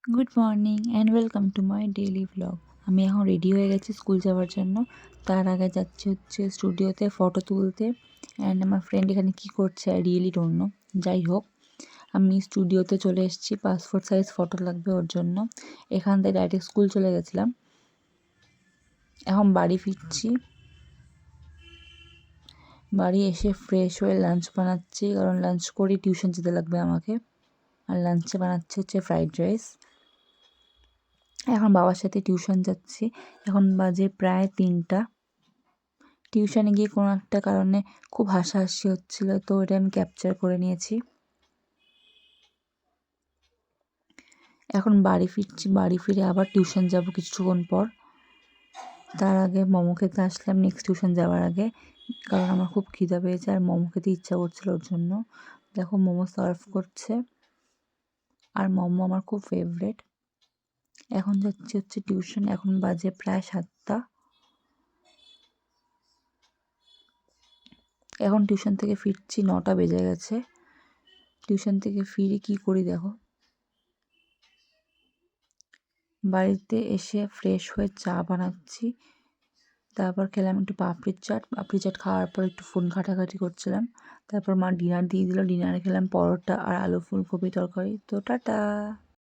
Good morning and welcome to my daily blog. আমি এখন ready হয়ে গেছি স্কুল যাওয়ার জন্য। তার আগে যাচ্ছি হচ্ছে স্টুডিওতে ফটো তুলতে। অ্যান্ড আমার ফ্রেন্ড এখানে কী করছে আই রিয়েলি ডোন্ট নো। যাই হোক, আমি স্টুডিওতে চলে এসেছি, পাসপোর্ট সাইজ ফটো লাগবে ওর জন্য। এখান থেকে ডাইরেক্ট স্কুল চলে গেছিলাম, এখন বাড়ি ফিরছি। বাড়ি এসে ফ্রেশ হয়ে লাঞ্চ বানাচ্ছি, কারণ লাঞ্চ করেই টিউশন যেতে লাগবে আমাকে। আর লাঞ্চে বানাচ্ছি হচ্ছে ফ্রাইড রাইস। এখন বাবার সাথে টিউশন যাচ্ছি, এখন বাজে প্রায় 3টা। টিউশনে গিয়ে কোনো একটা কারণে খুব হাসাহাসি হচ্ছিলো, তো এটা আমি ক্যাপচার করে নিয়েছি। এখন বাড়ি ফিরছি, বাড়ি ফিরে আবার টিউশন যাব কিছুক্ষণ পর। তার আগে মোমো খেতে আসলাম নেক্সট টিউশন যাওয়ার আগে, কারণ আমার খুব খিদা পেয়েছে আর মোমো খেতে ইচ্ছা করছিল ওর জন্য। দেখো মোমো সার্ভ করছে, আর মোমো আমার খুব ফেভারেট। এখন যাচ্ছি হচ্ছে টিউশন, এখন বাজে প্রায় 7টা। এখন টিউশন থেকে ফিরছি, 9টা বেজে গেছে। টিউশন থেকে ফিরে কী করি দেখো, বাড়িতে এসে ফ্রেশ হয়ে চা বানাচ্ছি। তারপর খেলাম একটু পাপড়ির চাট। পাপড়ি চাট খাওয়ার পর একটু ফোন ঘাটাঘাটি করছিলাম। তারপর মা ডিনার দিয়ে দিল। ডিনারে খেলাম পরোটা আর আলু ফুলকপি তরকারি। তো টাটা।